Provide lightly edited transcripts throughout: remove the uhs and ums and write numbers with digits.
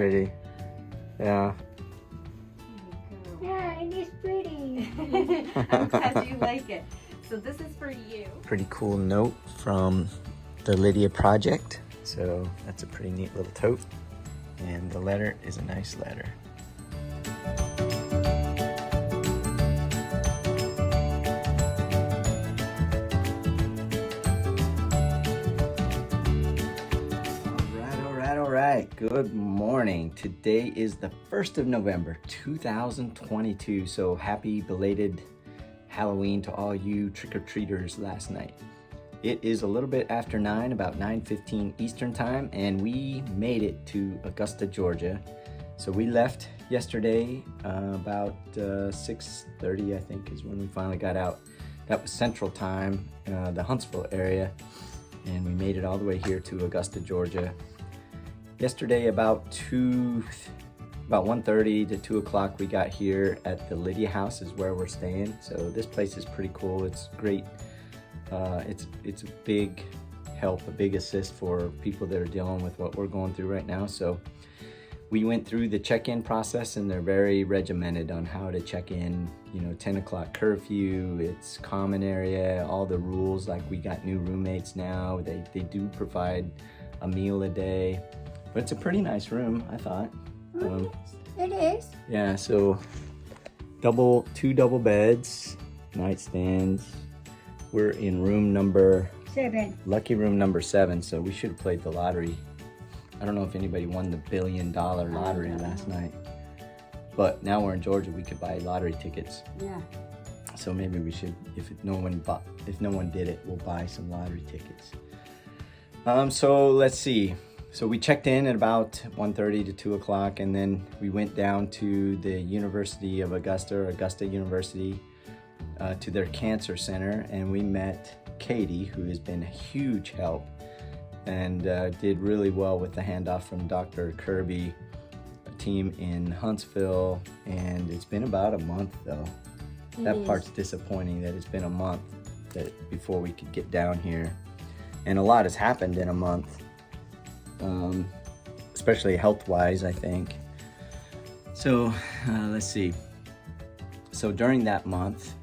pretty. Yeah. Yeah, it is pretty. I'm glad you like it. So this is for you. Pretty cool note from the Lydia project. So that's a pretty neat little tote. And the letter is a nice letter. All right. Good morning. Today is the 1st of November, 2022. So happy belated Halloween to all you trick-or-treaters last night. It is a little bit after 9, about 9:15 Eastern time, and we made it to Augusta, Georgia. So we left yesterday about 6:30, I think, is when we finally got out. That was Central Time, the Huntsville area, and we made it all the way here to Augusta, Georgia. Yesterday about 1:30 to 2 o'clock, we got here at the Lydia House is where we're staying. So this place is pretty cool. It's great. It's a big help, a big assist for people that are dealing with what we're going through right now. So we went through the check-in process, and they're very regimented on how to check in. 10 o'clock curfew, it's common area, all the rules. Like, we got new roommates now. They do provide a meal a day, but it's a pretty nice room, I thought. It is. Yeah, so two double beds, nightstands. We're in room number 7. Lucky room number 7, so we should have played the lottery. I don't know if anybody won the $1 billion lottery last night, but now we're in Georgia, we could buy lottery tickets. Yeah. So maybe we should, if no one did it, we'll buy some lottery tickets. So let's see. So we checked in at about 1:30 to 2 o'clock, and then we went down to the University of Augusta University, to their cancer center, and we met Katie, who has been a huge help and did really well with the handoff from Dr. Kirby, a team in Huntsville. And it's been about a month though. That part's disappointing, that it's been a month before we could get down here, and a lot has happened in a month, especially health-wise, I think. So let's see. So during that month,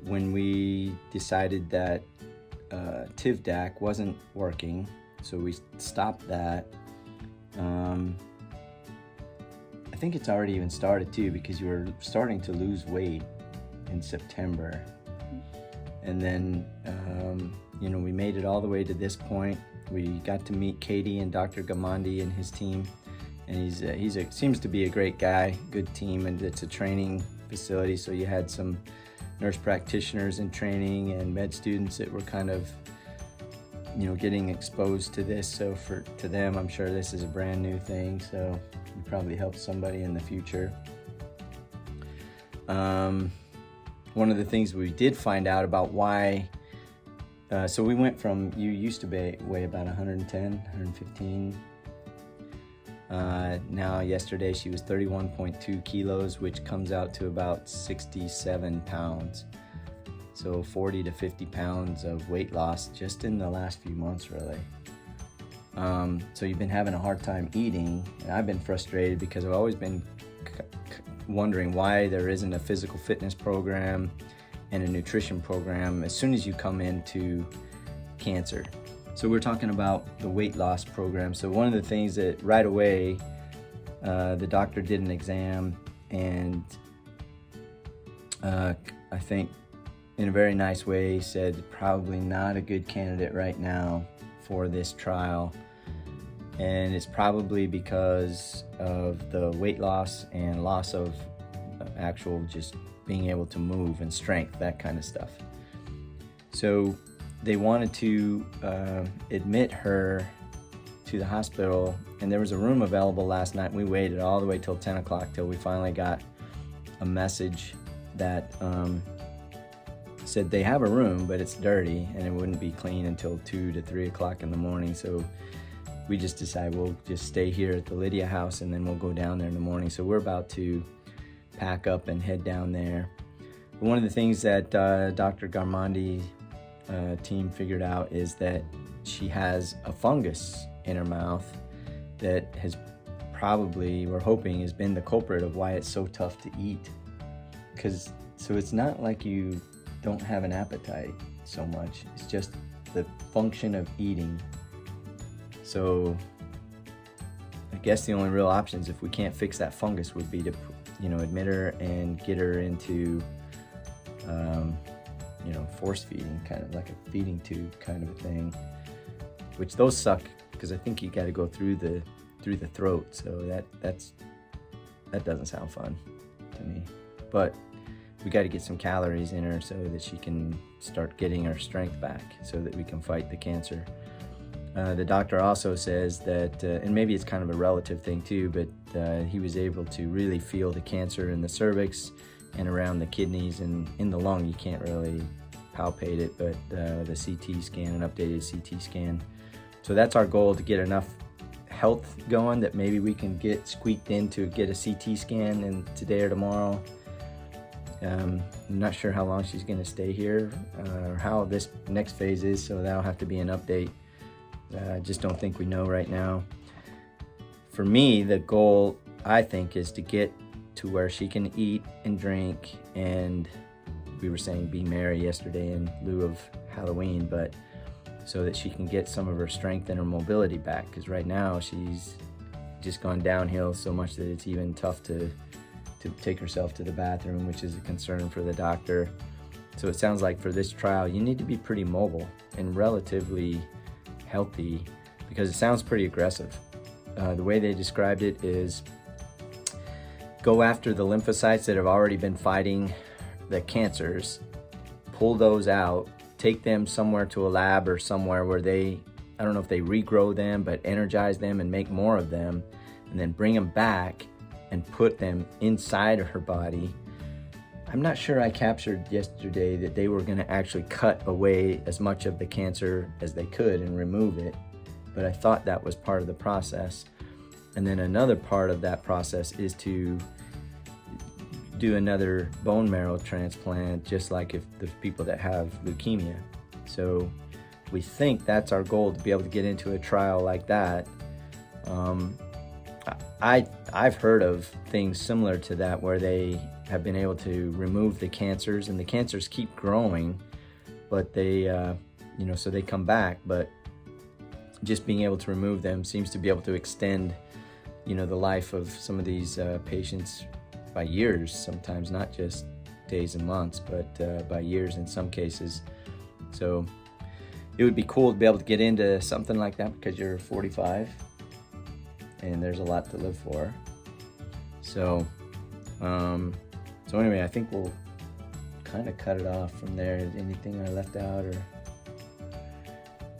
when we decided that TIVDAK wasn't working, so we stopped that. I think it's already even started too, because you were starting to lose weight in September. And then, we made it all the way to this point. We got to meet Katie and Dr. Ghamande and his team. And he seems to be a great guy, good team, and it's a training facility. So you had some nurse practitioners in training and med students that were kind of, getting exposed to this. So to them, I'm sure this is a brand new thing. So you probably help somebody in the future. One of the things we did find out about why, so we went from, you used to weigh about 110, 115. Now yesterday she was 31.2 kilos, which comes out to about 67 pounds. So 40 to 50 pounds of weight loss just in the last few months, really. So you've been having a hard time eating, and I've been frustrated because I've always been wondering why there isn't a physical fitness program and a nutrition program as soon as you come into cancer. So we're talking about the weight loss program. So one of the things that right away, the doctor did an exam, and I think in a very nice way said probably not a good candidate right now for this trial. And it's probably because of the weight loss and loss of actual just being able to move and strength, that kind of stuff. So they wanted to admit her to the hospital, and there was a room available last night. We waited all the way till 10 o'clock till we finally got a message that said they have a room, but it's dirty and it wouldn't be clean until 2 to 3 o'clock in the morning. So we just decided we'll just stay here at the Lydia House, and then we'll go down there in the morning. So we're about to pack up and head down there. But one of the things that Dr. Ghamande team figured out is that she has a fungus in her mouth, that has probably, we're hoping, has been the culprit of why it's so tough to eat. So it's not like you don't have an appetite so much, it's just the function of eating. So I guess the only real options, if we can't fix that fungus, would be to, admit her and get her into, force feeding, kind of like a feeding tube kind of a thing, which those suck because I think you got to go through the throat. So that doesn't sound fun to me, but we got to get some calories in her so that she can start getting her strength back so that we can fight the cancer. The doctor also says that, and maybe it's kind of a relative thing too, but he was able to really feel the cancer in the cervix and around the kidneys and in the lung. You can't really palpate it, but the CT scan, an updated CT scan. So that's our goal, to get enough health going that maybe we can get squeaked in to get a CT scan in today or tomorrow. I'm not sure how long she's going to stay here or how this next phase is, so that'll have to be an update. I just don't think we know right now. For me, the goal, I think, is to get to where she can eat and drink, and we were saying be merry yesterday in lieu of Halloween, but so that she can get some of her strength and her mobility back, because right now she's just gone downhill so much that it's even tough to take herself to the bathroom, which is a concern for the doctor. So it sounds like for this trial, you need to be pretty mobile and relatively healthy, because it sounds pretty aggressive. The way they described it is go after the lymphocytes that have already been fighting the cancers, pull those out, take them somewhere to a lab or somewhere where I don't know if they regrow them, but energize them and make more of them, and then bring them back and put them inside of her body. I'm not sure I captured yesterday that they were going to actually cut away as much of the cancer as they could and remove it, but I thought that was part of the process. And then another part of that process is to do another bone marrow transplant, just like if the people that have leukemia. So we think that's our goal, to be able to get into a trial like that. I've heard of things similar to that where they have been able to remove the cancers, and the cancers keep growing, but they, so they come back, but just being able to remove them seems to be able to extend, the life of some of these patients by years, sometimes not just days and months, but by years in some cases. So it would be cool to be able to get into something like that, because you're 45 and there's a lot to live for. So anyway, I think we'll kind of cut it off from there. Anything I left out or?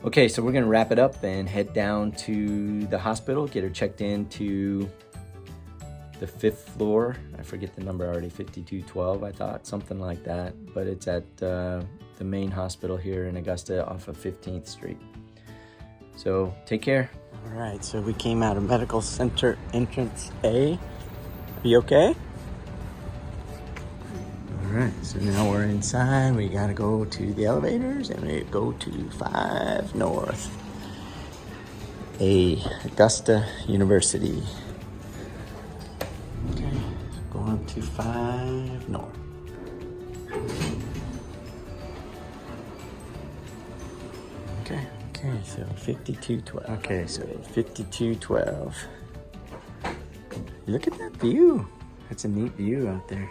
Okay, so we're gonna wrap it up and head down to the hospital, get her checked into the 5th floor. I forget the number already, 5212, I thought, something like that. But it's at the main hospital here in Augusta off of 15th Street. So take care. All right, so we came out of Medical Center entrance A. Are you okay? All right, so now we're inside. We gotta go to the elevators and we go to 5 North. Augusta University. Okay, going to 5 North. Okay, so 5212. Okay, so 5212. Look at that view. That's a neat view out there.